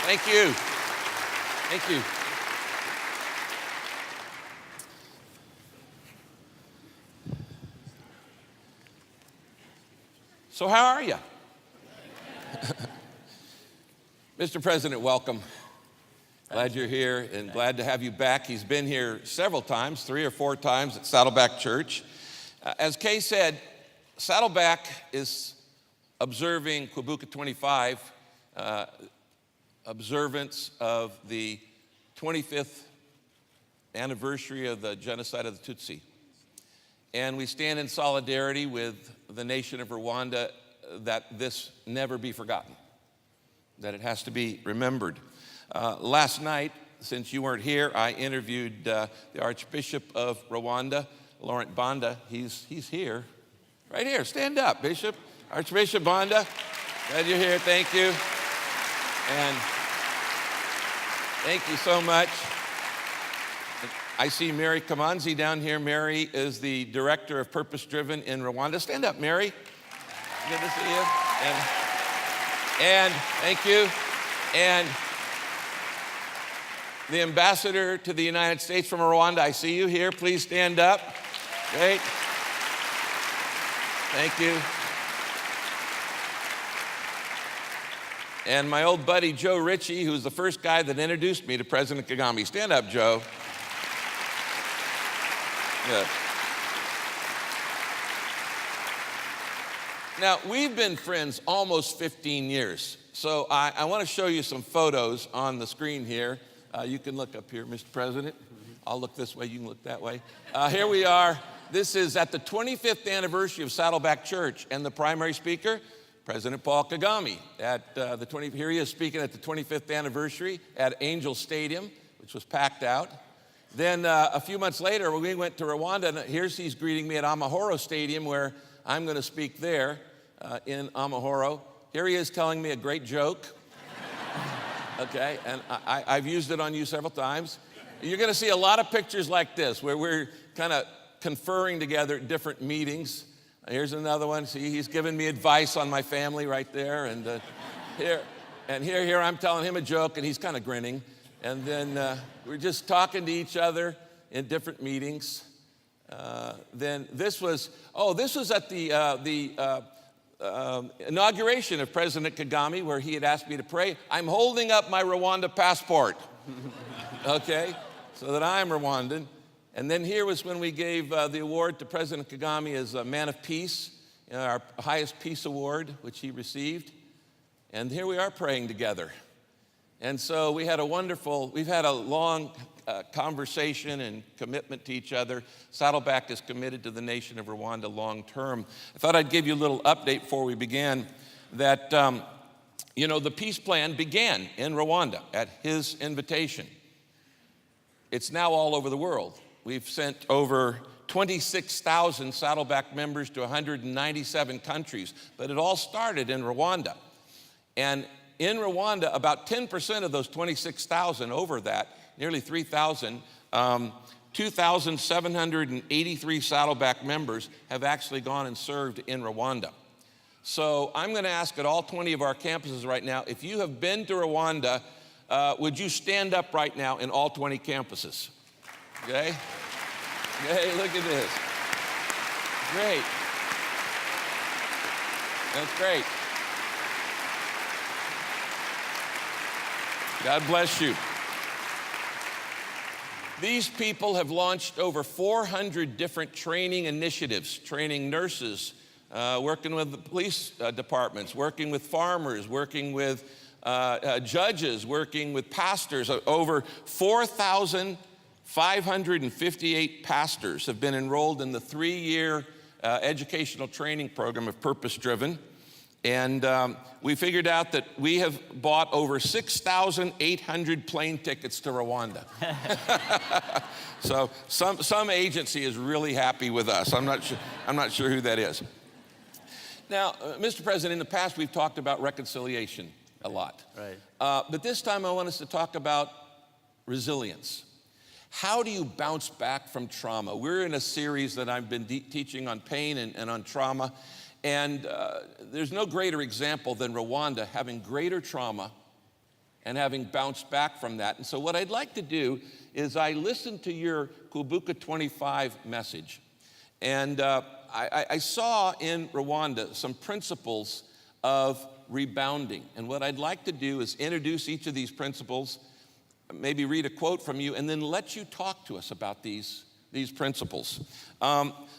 Thank you. Thank you. So how are you? Mr. President, welcome. Glad you're here and glad to have you back. He's been here several times, 3 or 4 times at Saddleback Church. As Kay said, Saddleback is observing Kwibuka 25, observance of the 25th anniversary of the genocide of the Tutsi. And we stand in solidarity with the nation of Rwanda that this never be forgotten, that it has to be remembered. Last night, since you weren't here, I interviewed the Archbishop of Rwanda, Laurent Banda. He's here, right here. Stand up, Bishop. Archbishop Banda, glad you're here. Thank you. And thank you so much. I see Mary Kamanzi down here. Mary is the Director of Purpose Driven in Rwanda. Stand up, Mary. Good to see you. And thank you. And the Ambassador to the United States from Rwanda, I see you here. Please stand up. Great. Thank you. And my old buddy, Joe Ritchie, who's the first guy that introduced me to President Kagame. Stand up, Joe. Good. Now, we've been friends almost 15 years. So I want to show you some photos on the screen here. You can look up here, Mr. President. I'll look this way, you can look that way. Here we are. This is at the 25th anniversary of Saddleback Church, and the primary speaker, President Paul Kagame. Here he is speaking at the 25th anniversary at Angel Stadium, which was packed out. Then a few months later, when we went to Rwanda, and he's greeting me at Amahoro Stadium, where I'm going to speak there in Amahoro. Here he is telling me a great joke. Okay, and I've used it on you several times. You're going to see a lot of pictures like this, where we're kind of conferring together at different meetings. Here's another one. See, he's giving me advice on my family right there. And here I'm telling him a joke, and he's kind of grinning. And then we're just talking to each other in different meetings. Then this was at the inauguration of President Kagame, where he had asked me to pray. I'm holding up my Rwanda passport, okay, so that I'm Rwandan. And then here was when we gave the award to President Kagame as a Man of Peace, our highest peace award, which he received. And here we are praying together. And so we've had a long conversation and commitment to each other. Saddleback is committed to the nation of Rwanda long term. I thought I'd give you a little update before we began that, the peace plan began in Rwanda at his invitation. It's now all over the world. We've sent over 26,000 Saddleback members to 197 countries, but it all started in Rwanda. And in Rwanda, about 10% of those 26,000, over that, nearly 3,000, 2,783 Saddleback members have actually gone and served in Rwanda. So I'm going to ask at all 20 of our campuses right now, if you have been to Rwanda, would you stand up right now in all 20 campuses? Okay? Okay, look at this. Great. That's great. God bless you. These people have launched over 400 different training initiatives, training nurses, working with the police departments, working with farmers, working with judges, working with pastors. Over 4,558 pastors have been enrolled in the 3-year educational training program of Purpose Driven. And we figured out that we have bought over 6,800 plane tickets to Rwanda. So some agency is really happy with us. I'm not sure who that is. Now, Mr. President, in the past we've talked about reconciliation a lot. Right. But this time I want us to talk about resilience. How do you bounce back from trauma? We're in a series that I've been teaching on pain and on trauma. And there's no greater example than Rwanda having greater trauma and having bounced back from that. And so what I'd like to do is I listened to your Kwibuka 25 message, and I saw in Rwanda some principles of rebounding. And what I'd like to do is introduce each of these principles, maybe read a quote from you, and then let you talk to us about these principles.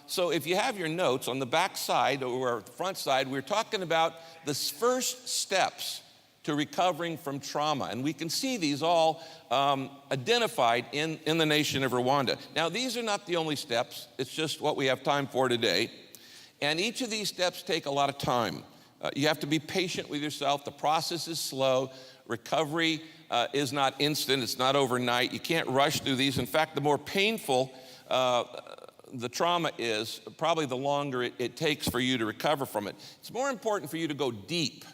So if you have your notes, on the back side or the front side, we're talking about the first steps to recovering from trauma. And we can see these all identified in the nation of Rwanda. Now, these are not the only steps. It's just what we have time for today. And each of these steps take a lot of time. You have to be patient with yourself. The process is slow. Recovery is not instant. It's not overnight. You can't rush through these. In fact, the more painful the trauma is, probably the longer it takes for you to recover from it. It's more important for you to go deep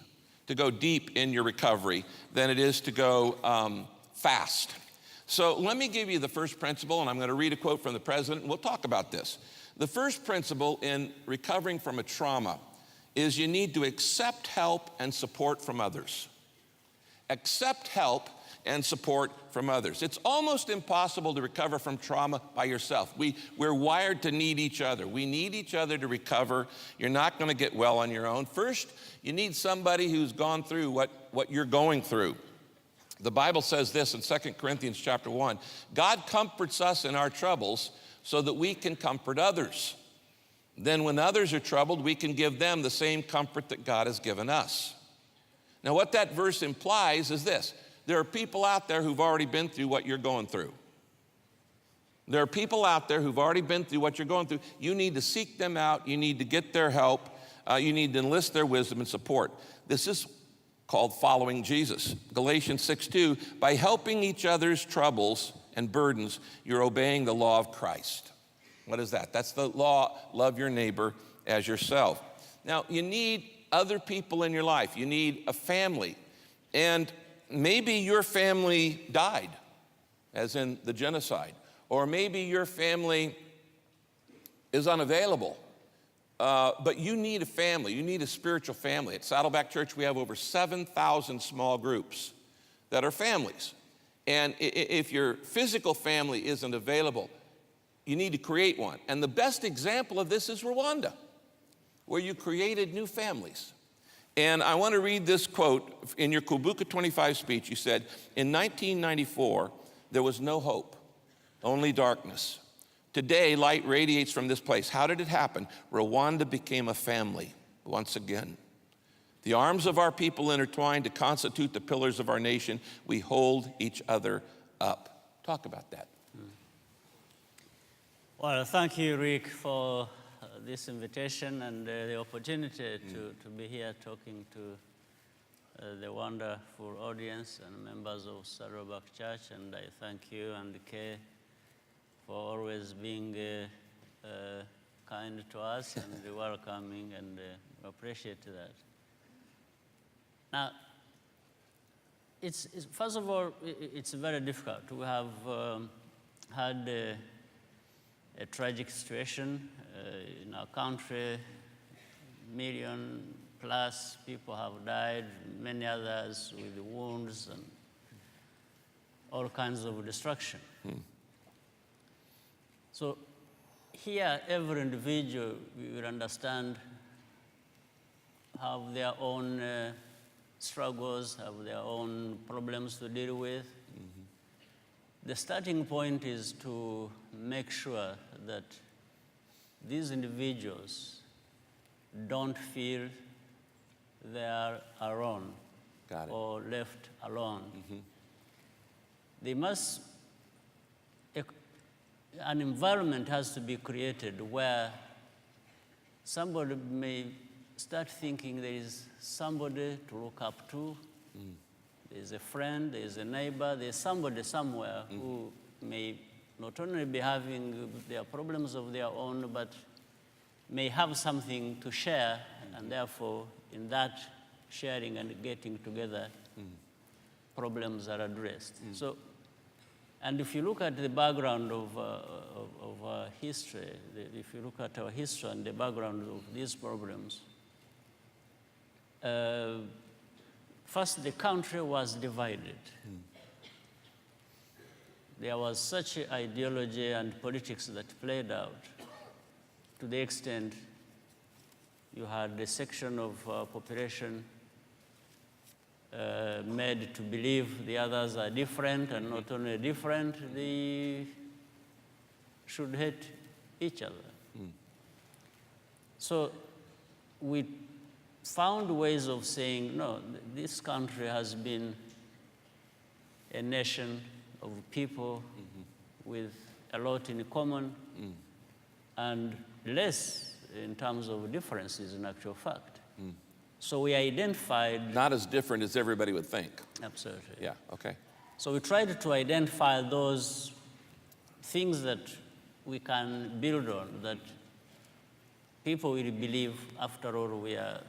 in your recovery than it is to go fast. So let me give you the first principle, and I'm going to read a quote from the president, and we'll talk about this. The first principle in recovering from a trauma is you need to accept help and support from others. Accept help and support from others. It's almost impossible to recover from trauma by yourself. We're wired to need each other. We need each other to recover. You're not going to get well on your own. First, you need somebody who's gone through what you're going through. The Bible says this in 2 Corinthians chapter 1, God comforts us in our troubles so that we can comfort others. Then when others are troubled, we can give them the same comfort that God has given us. Now, what that verse implies is this. There are people out there who've already been through what you're going through. There are people out there who've already been through what you're going through. You need to seek them out. You need to get their help. You need to enlist their wisdom and support. This is called following Jesus. Galatians 6:2, by helping each other's troubles and burdens, you're obeying the law of Christ. What is that? That's the law, love your neighbor as yourself. Now, you need other people in your life. You need a family. And maybe your family died, as in the genocide. Or maybe your family is unavailable. But you need a family. You need a spiritual family. At Saddleback Church, we have over 7,000 small groups that are families. And if your physical family isn't available, you need to create one. And the best example of this is Rwanda, where you created new families. And I want to read this quote. In your Kwibuka 25 speech, you said, in 1994, there was no hope, only darkness. Today, light radiates from this place. How did it happen? Rwanda became a family once again. The arms of our people intertwined to constitute the pillars of our nation. We hold each other up. Talk about that. Well, thank you, Rick, for this invitation and the opportunity to be here talking to the wonderful audience and members of Saddleback Church. And I thank you and Kay for always being kind to us and welcoming, and appreciate that. Now, first of all, it's very difficult. We have had a tragic situation in our country. 1 million plus people have died, many others with wounds and all kinds of destruction. So here, every individual will understand, have their own struggles, have their own problems to deal with. The starting point is to make sure that these individuals don't feel they are alone or left alone. They must, an environment has to be created where somebody may start thinking there is somebody to look up to. There's a friend, there's a neighbor, there's somebody somewhere who may not only be having their problems of their own, but may have something to share, and therefore, in that sharing and getting together, problems are addressed. So, and if you look at the background of our history, if you look at our history and the background of these problems, First, the country was divided. There was such ideology and politics that played out to the extent you had a section of population made to believe the others are different, and not only different, they should hate each other. So we found ways of saying, no, this country has been a nation of people with a lot in common and less in terms of differences in actual fact. So we identified... Not as different as everybody would think. Absolutely. Yeah, okay. So we tried to identify those things that we can build on, that people will believe, after all, we are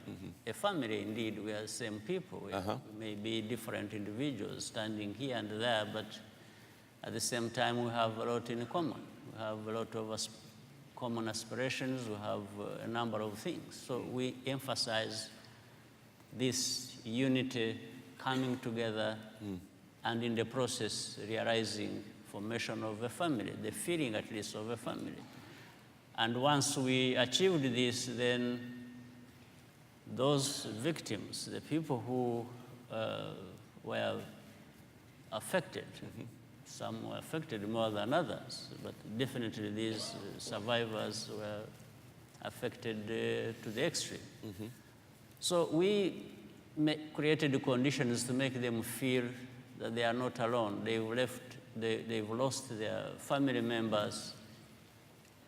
a family. Indeed, we are the same people. We may be different individuals standing here and there, but at the same time, we have a lot in common. We have a lot of common aspirations. We have a number of things. So we emphasize this unity, coming together, and in the process, realizing formation of a family, the feeling at least of a family. And once we achieved this, then those victims, the people who were affected, some were affected more than others, but definitely these survivors were affected to the extreme. So we created the conditions to make them feel that they are not alone. They've lost their family members,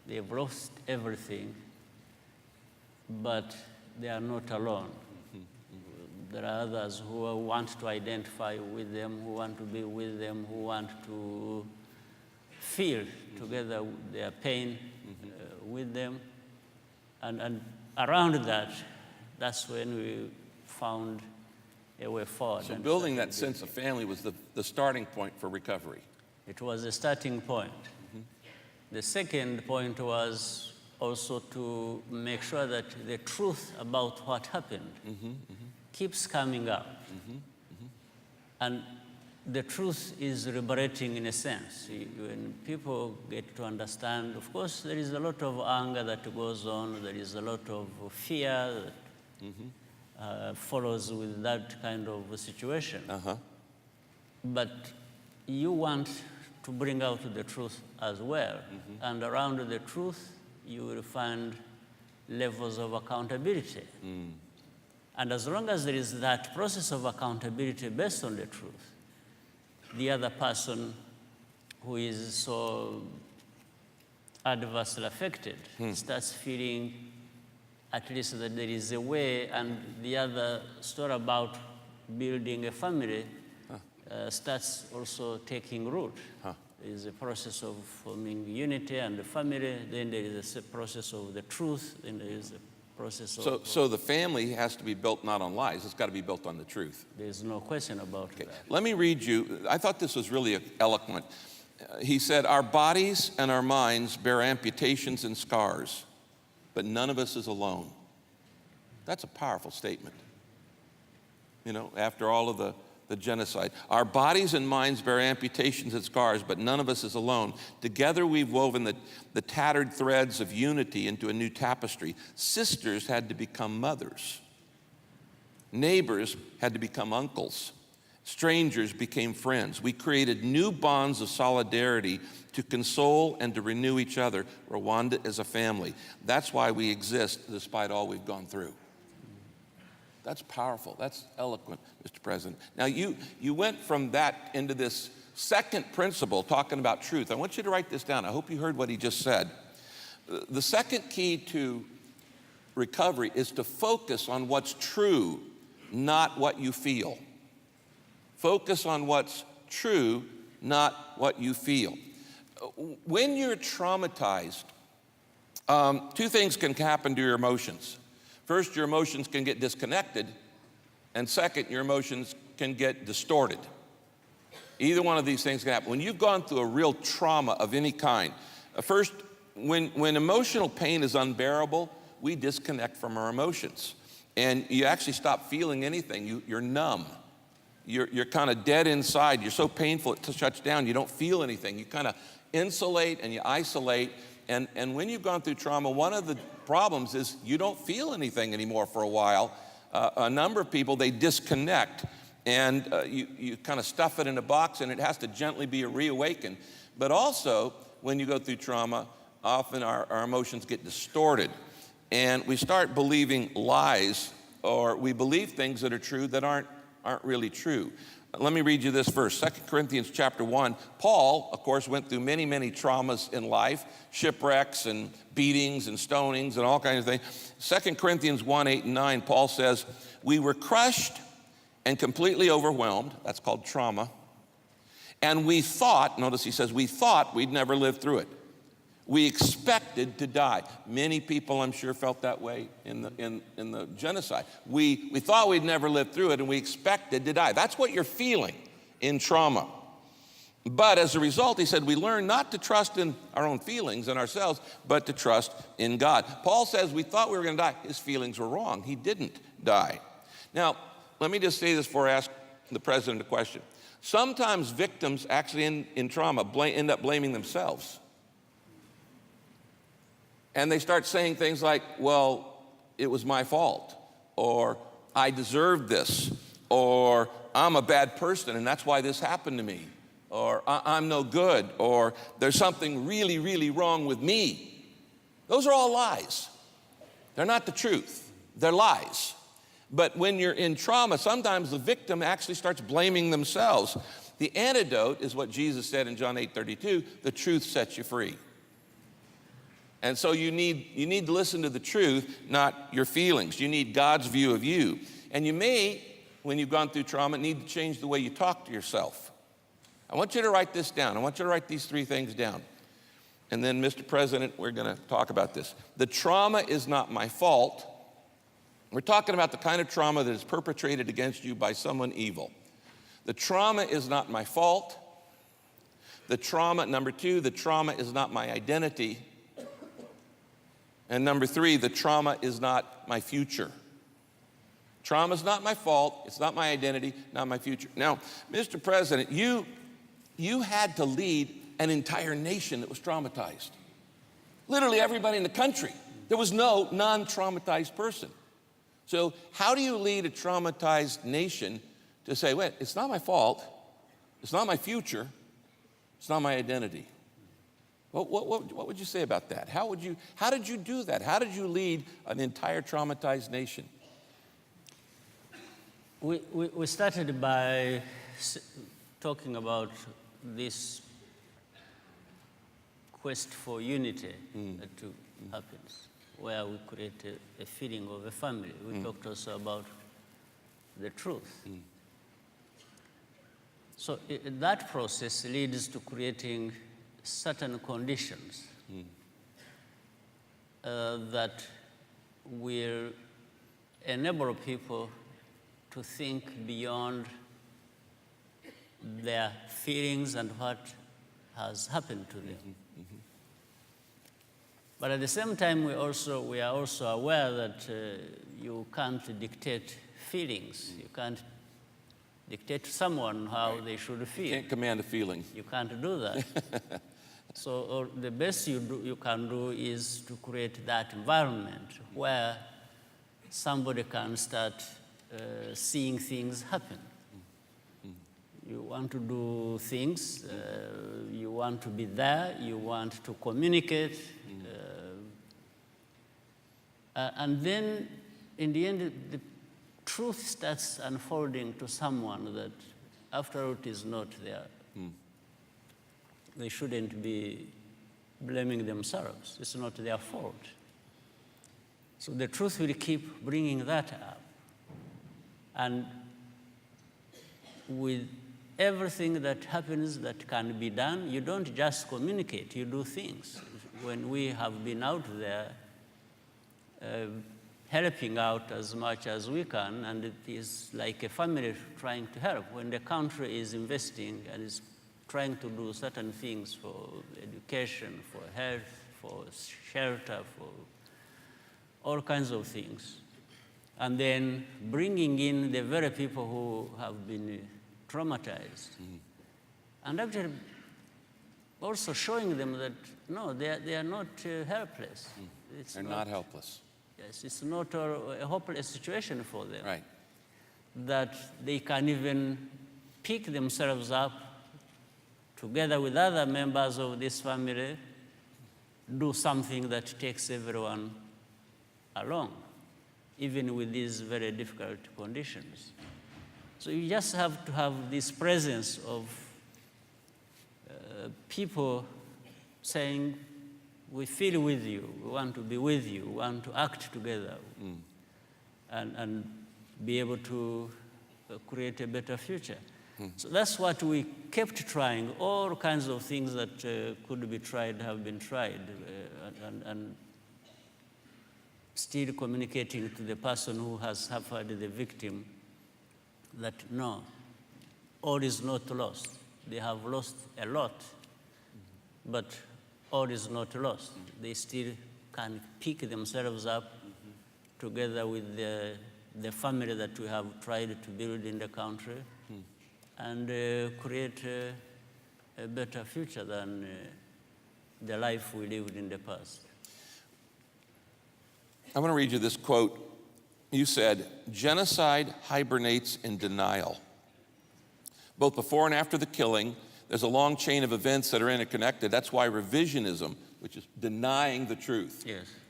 they've lost everything, but they are not alone. There are others who want to identify with them, who want to be with them, who want to feel together their pain with them. And around that, that's when we found a way forward. So building that sense of family was the starting point for recovery. It was a starting point. The second point was also to make sure that the truth about what happened keeps coming out. And the truth is liberating in a sense. When people get to understand, of course, there is a lot of anger that goes on, there is a lot of fear that follows with that kind of situation. But you want to bring out the truth as well. And around the truth, you will find levels of accountability. And as long as there is that process of accountability based on the truth, the other person who is so adversely affected starts feeling at least that there is a way, and the other story about building a family starts also taking root. There is a process of forming unity and the family, then there is a process of the truth, then there is a process of... So the family has to be built not on lies, it's got to be built on the truth. There's no question about that. Let me read you, I thought this was really eloquent. He said, our bodies and our minds bear amputations and scars, but none of us is alone. That's a powerful statement. You know, after all of the genocide. Our bodies and minds bear amputations and scars, but none of us is alone. Together we've woven the tattered threads of unity into a new tapestry. Sisters had to become mothers. Neighbors had to become uncles. Strangers became friends. We created new bonds of solidarity to console and to renew each other. Rwanda is a family. That's why we exist despite all we've gone through. That's powerful. That's eloquent, Mr. President. Now, you went from that into this second principle, talking about truth. I want you to write this down. I hope you heard what he just said. The second key to recovery is to focus on what's true, not what you feel. Focus on what's true, not what you feel. When you're traumatized, two things can happen to your emotions. First, your emotions can get disconnected, and second, your emotions can get distorted. Either one of these things can happen. When you've gone through a real trauma of any kind, first, when emotional pain is unbearable, we disconnect from our emotions. And you actually stop feeling anything. You're numb. you're kind of dead inside. You're so painful it shuts down. You don't feel anything. You kind of insulate and you isolate. And when you've gone through trauma, one of the problems is you don't feel anything anymore for a while. A number of people, they disconnect, and you kind of stuff it in a box, and it has to gently be reawakened. But also, when you go through trauma, often our emotions get distorted, and we start believing lies, or we believe things that are true that aren't really true. Let me read you this verse, 2 Corinthians chapter 1. Paul, of course, went through many, many traumas in life, shipwrecks and beatings and stonings and all kinds of things. 2 Corinthians 1, 8 and 9, Paul says, we were crushed and completely overwhelmed. That's called trauma. And we thought, notice he says, we thought we'd never live through it. We expected to die. Many people, I'm sure, felt that way in the genocide. We thought we'd never live through it, and we expected to die. That's what you're feeling in trauma. But as a result, he said, we learned not to trust in our own feelings and ourselves, but to trust in God. Paul says we thought we were going to die. His feelings were wrong. He didn't die. Now, let me just say this before I ask the president a question. Sometimes victims actually in trauma end up blaming themselves. And they start saying things like, well, it was my fault, or I deserved this, or I'm a bad person and that's why this happened to me, or I'm no good, or there's something really, really wrong with me. Those are all lies. They're not the truth. They're lies. But when you're in trauma, sometimes the victim actually starts blaming themselves. The antidote is what Jesus said in John 8:32, the truth sets you free. And so you need to listen to the truth, not your feelings. You need God's view of you. And you may, when you've gone through trauma, need to change the way you talk to yourself. I want you to write this down. I want you to write these 3 things down. And then, Mr. President, we're going to talk about this. The trauma is not my fault. We're talking about the kind of trauma that is perpetrated against you by someone evil. The trauma is not my fault. The trauma, number 2, the trauma is not my identity. And number 3, the trauma is not my future. Trauma is not my fault. It's not my identity, not my future. Now, Mr. President, you had to lead an entire nation that was traumatized. Literally everybody in the country. There was no non-traumatized person. So how do you lead a traumatized nation to say, wait, it's not my fault, it's not my future, it's not my identity? What would you say about that? How did you do that? How did you lead an entire traumatized nation? We started by talking about this quest for unity that happens, where we create a feeling of a family. We talked also about the truth. So that process leads to creating certain conditions that will enable people to think beyond their feelings and what has happened to them. But at the same time, we are also aware that you can't dictate feelings. You can't dictate to someone how they should feel. You can't command a feeling. You can't do that. So the best you can do is to create that environment where somebody can start seeing things happen. You want to do things, you want to be there, you want to communicate, and then in the end, the truth starts unfolding to someone that after all it is not there. They shouldn't be blaming themselves. It's not their fault. So the truth will keep bringing that up. And with everything that happens that can be done, you don't just communicate, you do things. When we have been out there helping out as much as we can, and it is like a family trying to help. When the country is investing and is trying to do certain things for education, for health, for shelter, for all kinds of things, and then bringing in the very people who have been traumatized. And actually also showing them that, no, they are not helpless. They're not helpless. Yes, it's not a hopeless situation for them. Right. That they can even pick themselves up together with other members of this family, do something that takes everyone along, even with these very difficult conditions. So you just have to have this presence of people saying, we feel with you, we want to be with you, we want to act together, and be able to create a better future. So that's what we kept trying. All kinds of things that could be tried have been tried, and still communicating to the person who has suffered, the victim, that no, all is not lost. They have lost a lot, but all is not lost. They still can pick themselves up together with the family that we have tried to build in the country, and create a better future than the life we lived in the past. I want to read you this quote. You said, genocide hibernates in denial. Both before and after the killing, there's a long chain of events that are interconnected. That's why revisionism, which is denying the truth,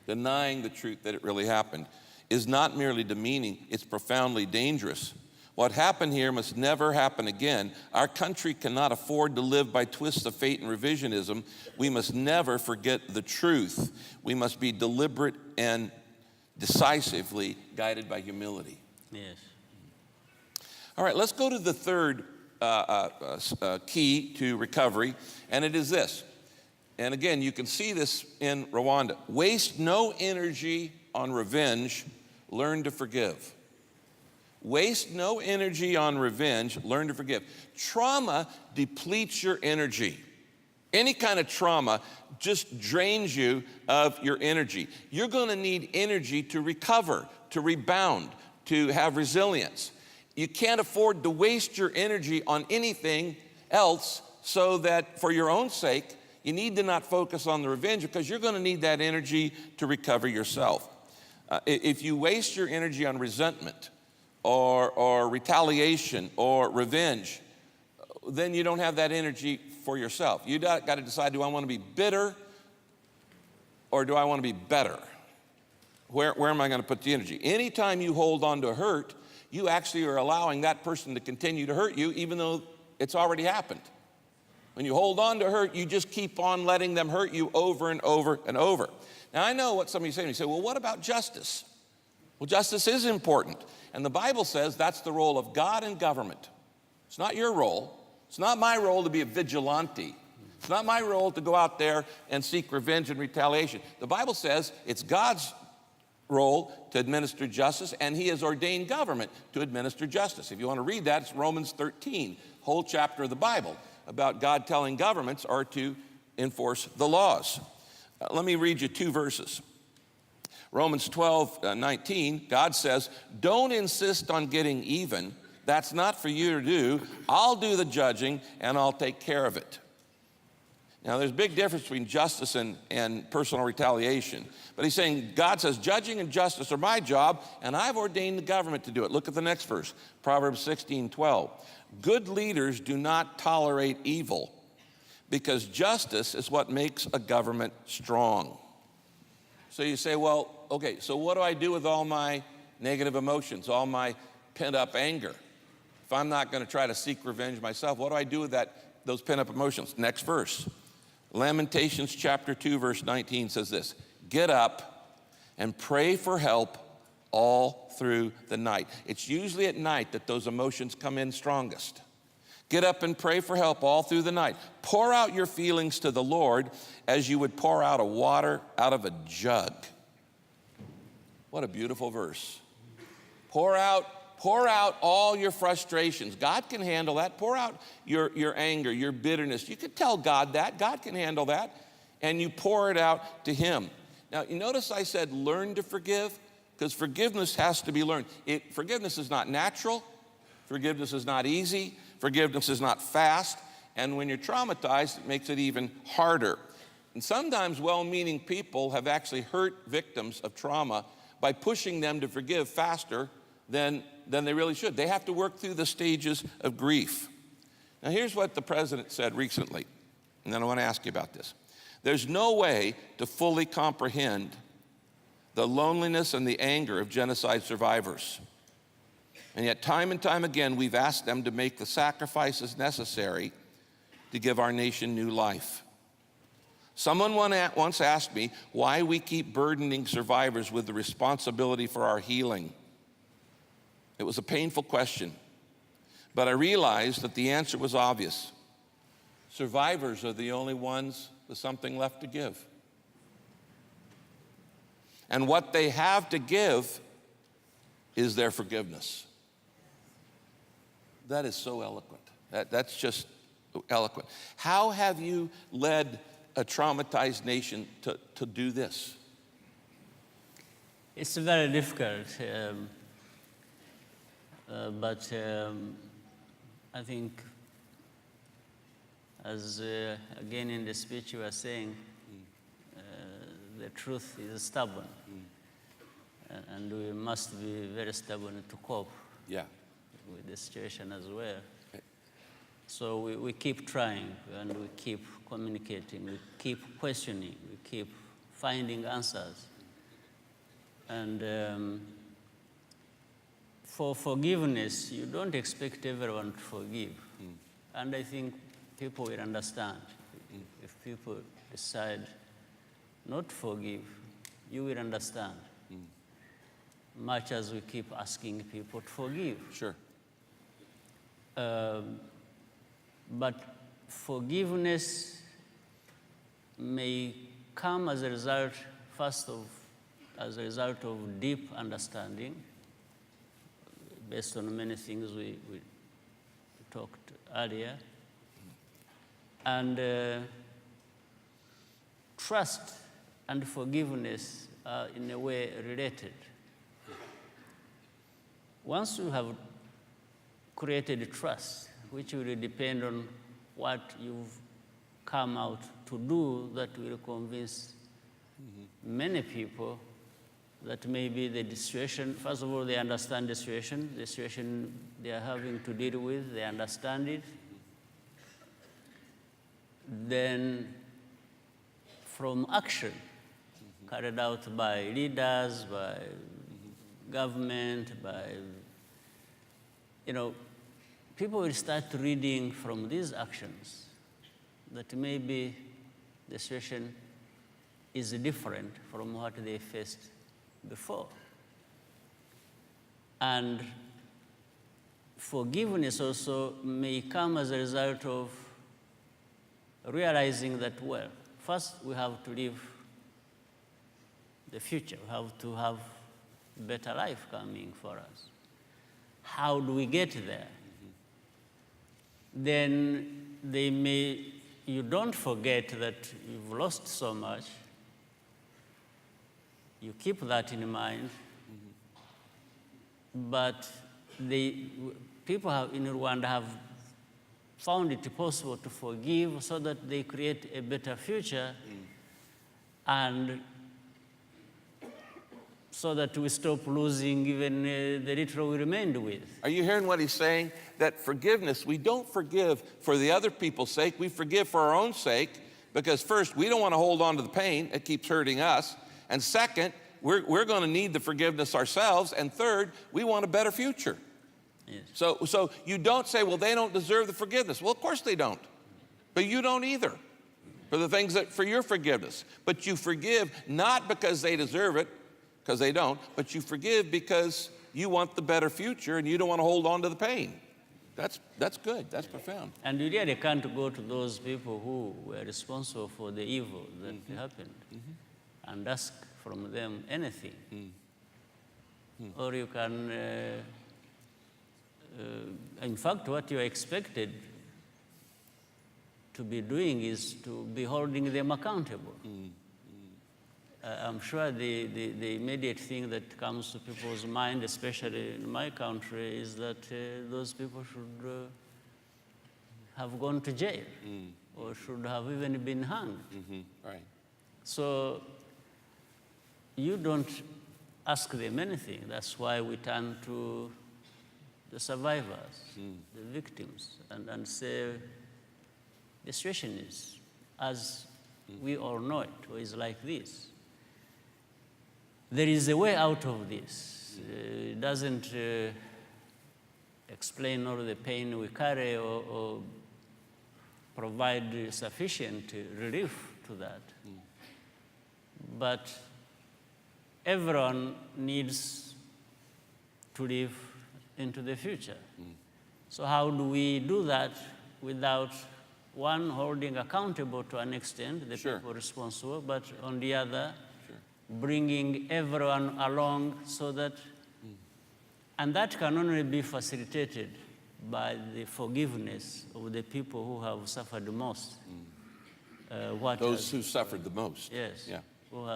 denying the truth that it really happened, is not merely demeaning, it's profoundly dangerous. What happened here must never happen again. Our country cannot afford to live by twists of fate and revisionism. We must never forget the truth. We must be deliberate and decisively guided by humility. Yes. All right, let's go to the third key to recovery, and it is this. And again, you can see this in Rwanda. Waste no energy on revenge, learn to forgive. Waste no energy on revenge, learn to forgive. Trauma depletes your energy. Any kind of trauma just drains you of your energy. You're going to need energy to recover, to rebound, to have resilience. You can't afford to waste your energy on anything else, so that for your own sake, you need to not focus on the revenge, because you're going to need that energy to recover yourself. If you waste your energy on resentment or retaliation or revenge, then you don't have that energy for yourself. You got to decide, do I want to be bitter or do I want to be better? Where am I going to put the energy? Anytime you hold on to hurt, you actually are allowing that person to continue to hurt you, even though it's already happened. When you hold on to hurt, you just keep on letting them hurt you over and over and over. Now, I know what some of you say. You say, well, what about justice? Well, justice is important. And the Bible says that's the role of God and government. It's not your role. It's not my role to be a vigilante. It's not my role to go out there and seek revenge and retaliation. The Bible says it's God's role to administer justice, and he has ordained government to administer justice. If you want to read that, it's Romans 13, whole chapter of the Bible about God telling governments are to enforce the laws. Let me read you two verses. Romans 12:19, God says, don't insist on getting even. That's not for you to do. I'll do the judging and I'll take care of it. Now, there's a big difference between justice and personal retaliation. But he's saying, God says, judging and justice are my job, and I've ordained the government to do it. Look at the next verse, Proverbs 16:12. Good leaders do not tolerate evil, because justice is what makes a government strong. So you say, well, okay, so what do I do with all my negative emotions, all my pent-up anger? If I'm not going to try to seek revenge myself, what do I do with those pent-up emotions? Next verse. Lamentations chapter 2, verse 19 says this, get up and pray for help all through the night. It's usually at night that those emotions come in strongest. Get up and pray for help all through the night. Pour out your feelings to the Lord as you would pour out a water out of a jug. What a beautiful verse. Pour out all your frustrations. God can handle that. Pour out your anger, your bitterness. You can tell God that. God can handle that. And you pour it out to him. Now, you notice I said learn to forgive, because forgiveness has to be learned. Forgiveness is not natural. Forgiveness is not easy. Forgiveness is not fast. And when you're traumatized, it makes it even harder. And sometimes well-meaning people have actually hurt victims of trauma by pushing them to forgive faster than they really should. They have to work through the stages of grief. Now, here's what the president said recently, and then I want to ask you about this. There's no way to fully comprehend the loneliness and the anger of genocide survivors. And yet, time and time again, we've asked them to make the sacrifices necessary to give our nation new life. Someone once asked me why we keep burdening survivors with the responsibility for our healing. It was a painful question, but I realized that the answer was obvious. Survivors are the only ones with something left to give. And what they have to give is their forgiveness. That is so eloquent. That's just eloquent. How have you led a traumatized nation to do this? It's very difficult, but I think, as again in the speech you were saying, the truth is stubborn, and we must be very stubborn to cope with the situation as well. So we keep trying, and we keep communicating, we keep questioning, we keep finding answers. And for forgiveness, you don't expect everyone to forgive. And I think people will understand. If people decide not to forgive, you will understand. Much as we keep asking people to forgive. Sure. But forgiveness may come as a result, as a result of deep understanding, based on many things we talked earlier. And trust and forgiveness are in a way related. Once you have created trust, which will depend on what you've come out to do, that will convince many people that maybe the situation, first of all, they understand the situation they are having to deal with, they understand it. Then from action carried out by leaders, by government, by, people will start reading from these actions that maybe the situation is different from what they faced before. And forgiveness also may come as a result of realizing that, well, first we have to live the future. We have to have a better life coming for us. How do we get there? Then you don't forget that you've lost so much. You keep that in mind. But people in Rwanda have found it possible to forgive so that they create a better future, and so that we stop losing even the little we remained with. Are you hearing what he's saying? That forgiveness, we don't forgive for the other people's sake, we forgive for our own sake, because first, we don't want to hold on to the pain, it keeps hurting us, and second, we're going to need the forgiveness ourselves, and third, we want a better future. Yes. So you don't say, well, they don't deserve the forgiveness. Well, of course they don't, but you don't either for your forgiveness. But you forgive not because they deserve it, because they don't, but you forgive because you want the better future and you don't want to hold on to the pain. That's good, that's profound. And you really can't go to those people who were responsible for the evil that happened and ask from them anything. Or you can, in fact, what you are expected to be doing is to be holding them accountable. I'm sure the immediate thing that comes to people's mind, especially in my country, is that those people should have gone to jail or should have even been hanged. Right. So you don't ask them anything. That's why we turn to the survivors, the victims, and say, the situation is as we all know it, or is like this. There is a way out of this. It doesn't explain all the pain we carry or provide sufficient relief to that. But everyone needs to live into the future. So how do we do that without, one, holding accountable to an extent the people responsible, but on the other, bringing everyone along so that, and that can only be facilitated by the forgiveness of the people who have suffered the most. Those who suffered the most. Yes. Yeah. Who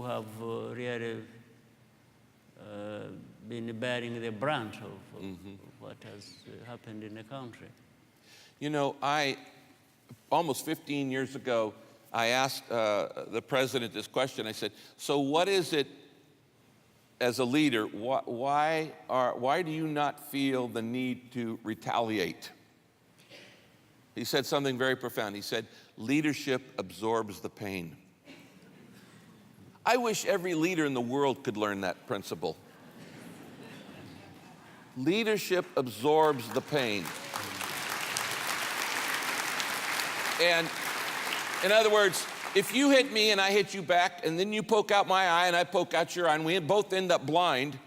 have really been bearing the brunt of what has happened in the country. You know, almost 15 years ago, I asked the president this question. I said, so what is it, as a leader, why do you not feel the need to retaliate? He said something very profound. He said, leadership absorbs the pain. I wish every leader in the world could learn that principle. Leadership absorbs the pain. And in other words, if you hit me and I hit you back, and then you poke out my eye and I poke out your eye, and we both end up blind,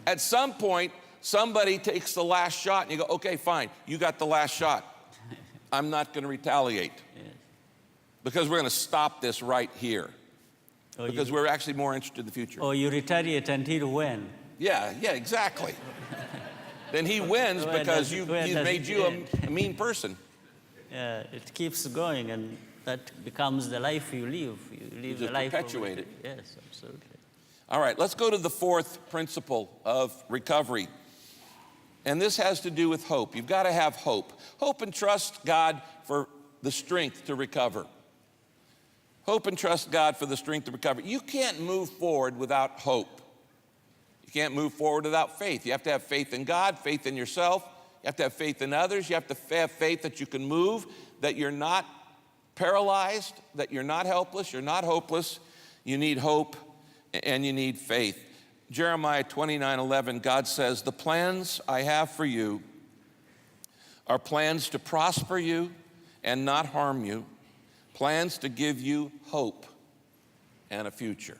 at some point, somebody takes the last shot and you go, okay, fine, you got the last shot. I'm not going to retaliate. Because we're going to stop this right here. Because we're actually more interested in the future. Or you retaliate until when? Yeah, exactly. Then he wins because he's made you a mean person. Yeah, it keeps going, and that becomes the life you live. You live the life perpetuate it. Yes, absolutely. All right, let's go to the fourth principle of recovery. And this has to do with hope. You've got to have hope. Hope and trust God for the strength to recover. Hope and trust God for the strength to recover. You can't move forward without hope. You can't move forward without faith. You have to have faith in God, faith in yourself. You have to have faith in others. You have to have faith that you can move, that you're not paralyzed, that you're not helpless, you're not hopeless. You need hope and you need faith. Jeremiah 29:11, God says, the plans I have for you are plans to prosper you and not harm you, plans to give you hope and a future.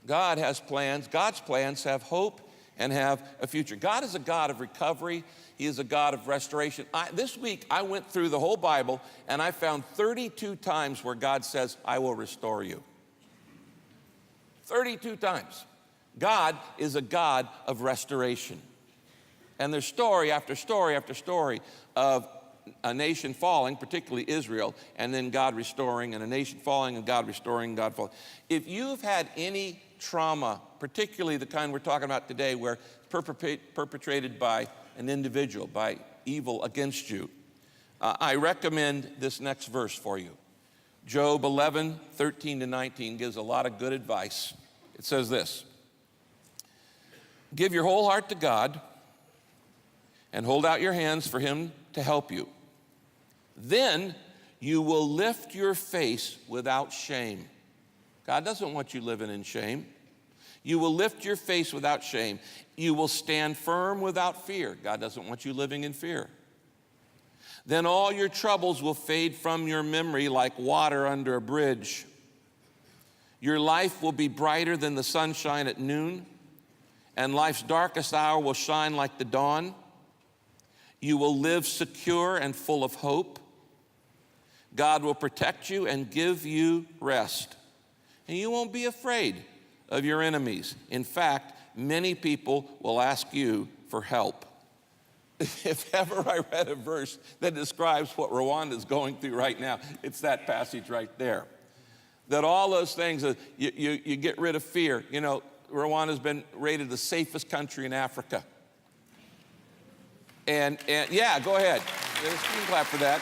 God has plans. God's plans have hope and have a future. God is a God of recovery. He is a God of restoration. This week, I went through the whole Bible, and I found 32 times where God says, I will restore you. 32 times. God is a God of restoration. And there's story after story after story of a nation falling, particularly Israel, and then God restoring, and a nation falling, and God restoring, and God falling. If you've had any trauma, particularly the kind we're talking about today, where perpetrated by an individual, by evil against you, I recommend this next verse for you. Job 11:13-19 gives a lot of good advice. It says this: give your whole heart to God and hold out your hands for him to help you. Then you will lift your face without shame. God doesn't want you living in shame. You will lift your face without shame. You will stand firm without fear. God doesn't want you living in fear. Then all your troubles will fade from your memory like water under a bridge. Your life will be brighter than the sunshine at noon, and life's darkest hour will shine like the dawn. You will live secure and full of hope. God will protect you and give you rest. And you won't be afraid of your enemies. In fact, many people will ask you for help. if ever I read a verse that describes what Rwanda is going through right now, it's that passage right there. That all those things, you get rid of fear. You know, Rwanda's been rated the safest country in Africa. And yeah, go ahead. You can clap for that.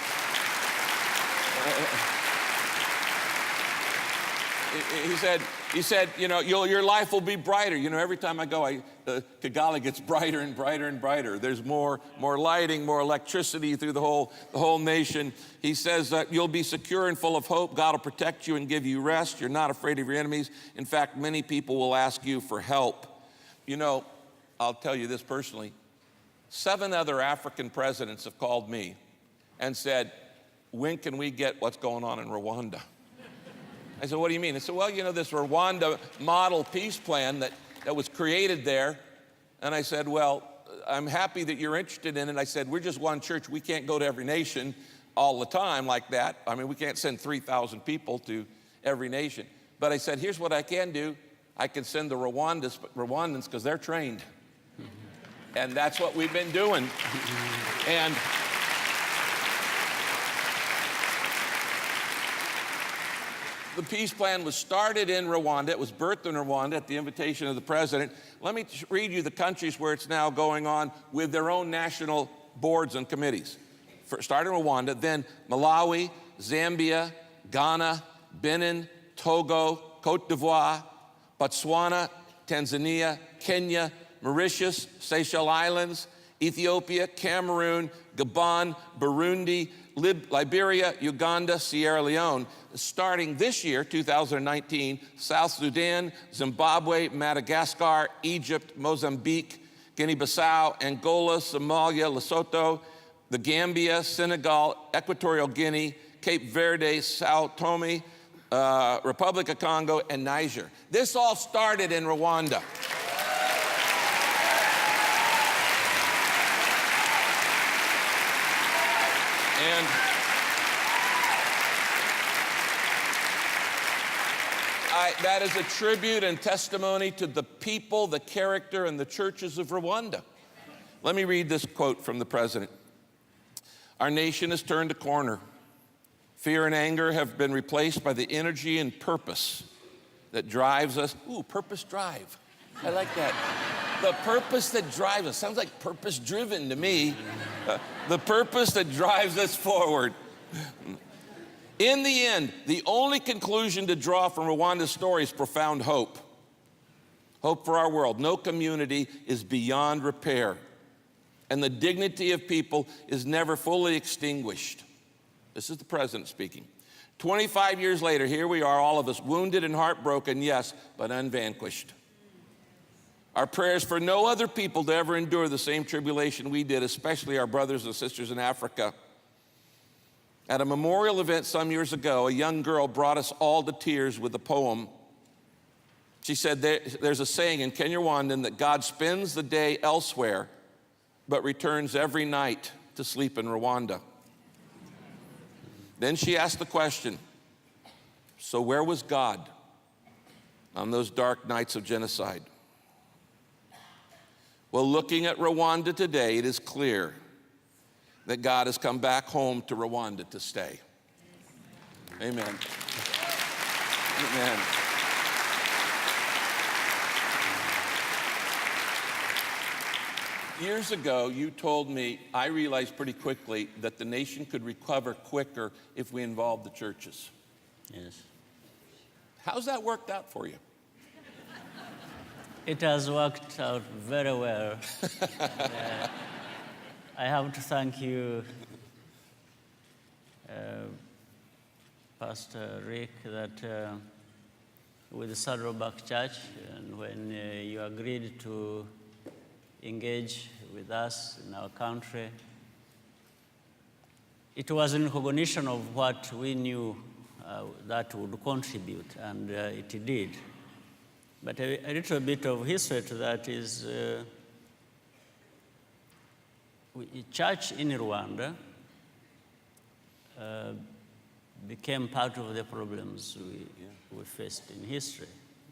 He said, you know, your life will be brighter. You know, every time I go, Kigali gets brighter and brighter and brighter. There's more lighting, more electricity through the whole nation. He says that you'll be secure and full of hope. God will protect you and give you rest. You're not afraid of your enemies. In fact, many people will ask you for help. You know, I'll tell you this personally. 7 other African presidents have called me and said, when can we get what's going on in Rwanda? I said, what do you mean? They said, well, you know, this Rwanda model peace plan that was created there. And I said, well, I'm happy that you're interested in it. I said, we're just one church. We can't go to every nation all the time like that. I mean, we can't send 3,000 people to every nation. But I said, here's what I can do. I can send the Rwandans because they're trained. And that's what we've been doing. And the peace plan was started in Rwanda. It was birthed in Rwanda at the invitation of the president. Let me read you the countries where it's now going on with their own national boards and committees. Started in Rwanda, then Malawi, Zambia, Ghana, Benin, Togo, Cote d'Ivoire, Botswana, Tanzania, Kenya, Mauritius, Seychelles Islands, Ethiopia, Cameroon, Gabon, Burundi, Liberia, Uganda, Sierra Leone. Starting this year, 2019, South Sudan, Zimbabwe, Madagascar, Egypt, Mozambique, Guinea-Bissau, Angola, Somalia, Lesotho, the Gambia, Senegal, Equatorial Guinea, Cape Verde, Sao Tome, Republic of Congo, and Niger. This all started in Rwanda. And that is a tribute and testimony to the people, the character, and the churches of Rwanda. Let me read this quote from the president. Our nation has turned a corner. Fear and anger have been replaced by the energy and purpose that drives us. Ooh, purpose drive. I like that. The purpose that drives us. Sounds like purpose driven to me. The purpose that drives us forward. In the end, the only conclusion to draw from Rwanda's story is profound hope. Hope for our world. No community is beyond repair, and the dignity of people is never fully extinguished. This is the president speaking. 25 years later, here we are, all of us, wounded and heartbroken, yes, but unvanquished. Our prayers for no other people to ever endure the same tribulation we did, especially our brothers and sisters in Africa. At a memorial event some years ago, a young girl brought us all to tears with a poem. She said, there's a saying in Rwandan that God spends the day elsewhere, but returns every night to sleep in Rwanda. Then she asked the question, so where was God on those dark nights of genocide? Well, looking at Rwanda today, it is clear that God has come back home to Rwanda to stay. Amen. Amen. Years ago, you told me, I realized pretty quickly that the nation could recover quicker if we involved the churches. Yes. How's that worked out for you? It has worked out very well. I have to thank you, Pastor Rick, that with the Saddleback Church, and when you agreed to engage with us in our country, it was in recognition of what we knew that would contribute, and it did. But a little bit of history to that is a church in Rwanda became part of the problems we faced in history.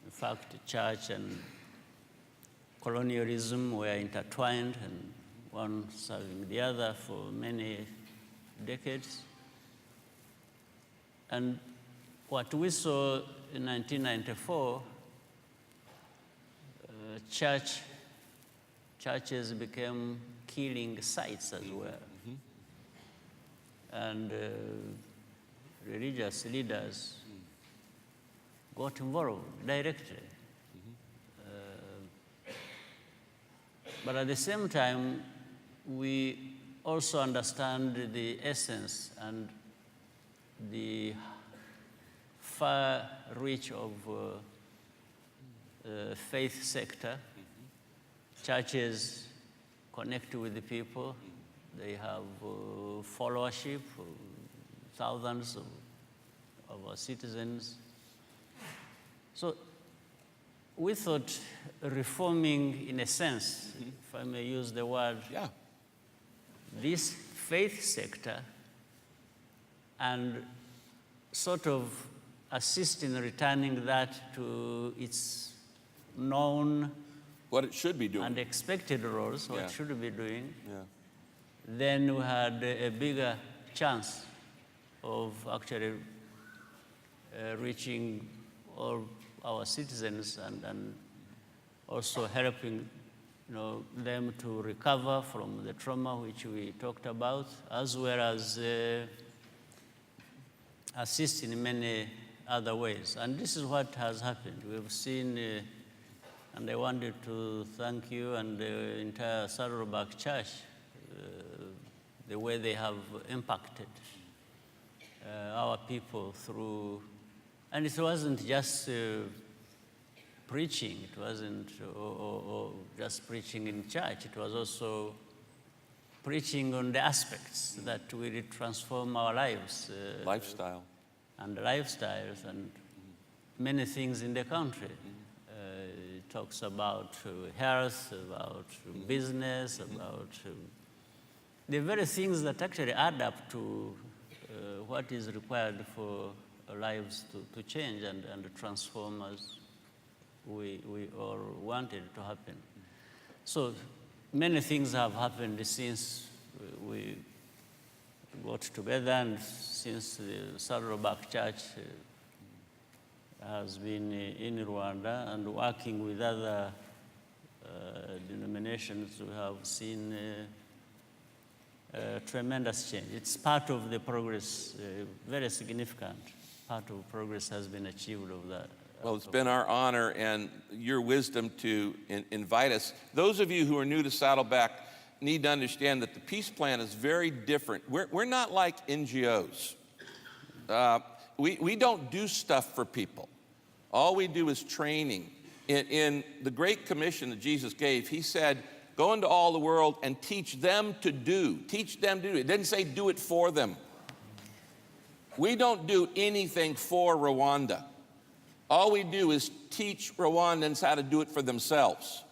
In fact, church and colonialism were intertwined, and one serving the other for many decades. And what we saw in 1994, churches became killing sites as well. And religious leaders got involved directly. But at the same time, we also understand the essence and the far reach of faith sector. Churches connect with the people. They have followership, thousands of our citizens. So we thought reforming, in a sense, if I may use the word, this faith sector and sort of assist in returning that to its known what it should be doing and expected roles, what it should be doing, Yeah. then we had a bigger chance of actually reaching all our citizens and also helping them to recover from the trauma which we talked about, as well as assist in many other ways. And this is what has happened. We've seen, and I wanted to thank you and the entire Saddleback Church, the way they have impacted our people through, and it wasn't just preaching, it wasn't or just preaching in church, it was also preaching on the aspects that will transform our lives. Lifestyle. And lifestyles and many things in the country. It talks about health, about business, about the very things that actually add up to what is required for our lives to change and transform as we all wanted to happen. So many things have happened since we got together and since the Saddleback Church has been in Rwanda and working with other denominations, we have seen tremendous change. It's part of the progress, very significant part of progress has been achieved of that. Well, it's been our honor and your wisdom to invite us. Those of you who are new to Saddleback need to understand that the peace plan is very different. We're not like NGOs. We don't do stuff for people. All we do is training. In the Great Commission that Jesus gave, he said, go into all the world and teach them to do. Teach them to do. It didn't say do it for them. We don't do anything for Rwanda. All we do is teach Rwandans how to do it for themselves.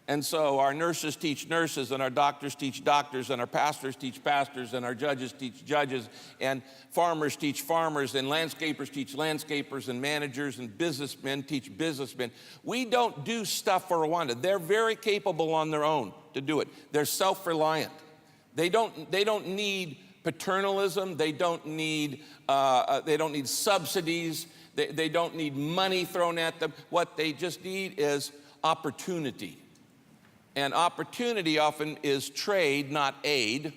And so our nurses teach nurses, and our doctors teach doctors, and our pastors teach pastors, and our judges teach judges, and farmers teach farmers, and landscapers teach landscapers, and managers and businessmen teach businessmen. We don't do stuff for Rwanda. They're very capable on their own to do it. They're self-reliant. They don't need paternalism. They don't need subsidies. They don't need money thrown at them. What they just need is opportunity. And opportunity often is trade, not aid,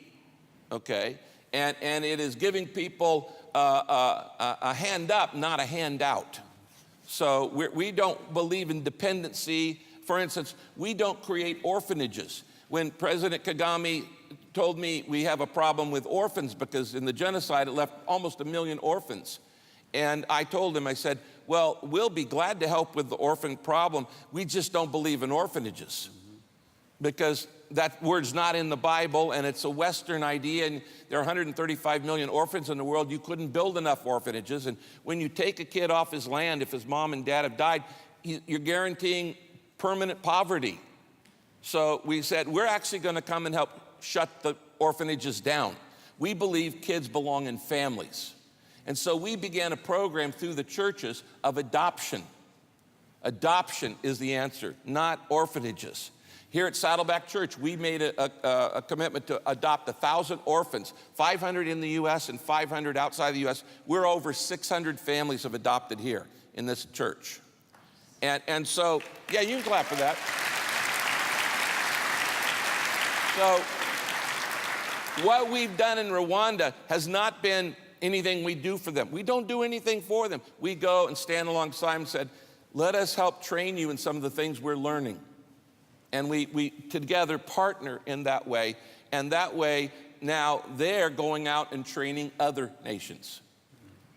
okay? And it is giving people a hand up, not a handout. So we don't believe in dependency. For instance, we don't create orphanages. When President Kagame told me we have a problem with orphans because in the genocide it left almost 1 million orphans. And I told him, I said, well, we'll be glad to help with the orphan problem. We just don't believe in orphanages. Because that word's not in the Bible, and it's a Western idea, and there are 135 million orphans in the world. You couldn't build enough orphanages, and when you take a kid off his land, if his mom and dad have died, you're guaranteeing permanent poverty. So we said, we're actually gonna come and help shut the orphanages down. We believe kids belong in families. And so we began a program through the churches of adoption. Adoption is the answer, not orphanages. Here at Saddleback Church, we made a commitment to adopt 1,000 orphans, 500 in the U.S. and 500 outside the U.S. We're over 600 families have adopted here in this church. And so, yeah, you can clap for that. So what we've done in Rwanda has not been anything we do for them. We don't do anything for them. We go and stand alongside them and said, let us help train you in some of the things we're learning. And we together partner in that way. And that way, now they're going out and training other nations.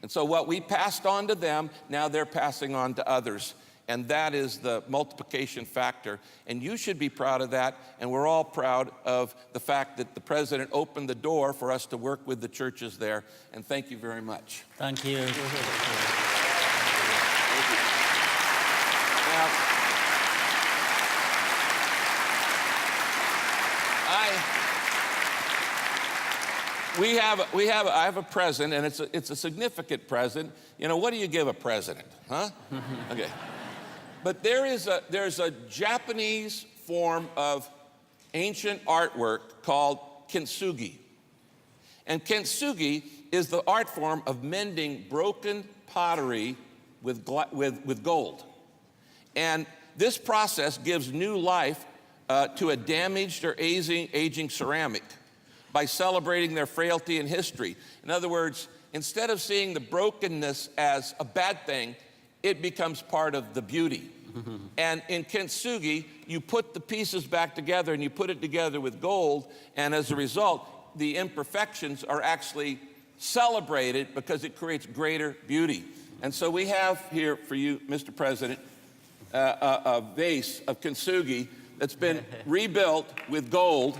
And so what we passed on to them, now they're passing on to others. And that is the multiplication factor. And you should be proud of that. And we're all proud of the fact that the president opened the door for us to work with the churches there. And thank you very much. Thank you. Now, I have a present, and it's a significant present. You know, what do you give a president, huh? Okay. But there's a Japanese form of ancient artwork called kintsugi. And kintsugi is the art form of mending broken pottery with gold. And this process gives new life to a damaged or aging ceramic by celebrating their frailty and history. In other words, instead of seeing the brokenness as a bad thing, it becomes part of the beauty. And in kintsugi, you put the pieces back together and you put it together with gold, and as a result, the imperfections are actually celebrated because it creates greater beauty. And so we have here for you, Mr. President, a vase of kintsugi that's been rebuilt with gold.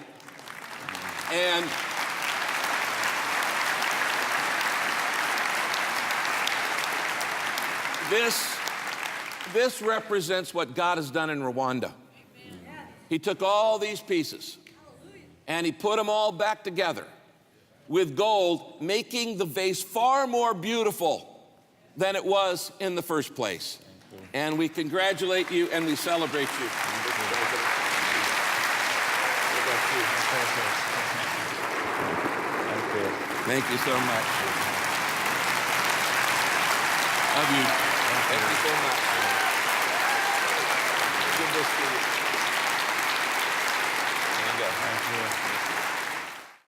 And this represents what God has done in Rwanda. He took all these pieces and he put them all back together with gold, making the vase far more beautiful than it was in the first place. And we congratulate you and we celebrate you. Thank you so much. Love you. Thank you so much. Give this to you. There you go. Thank you.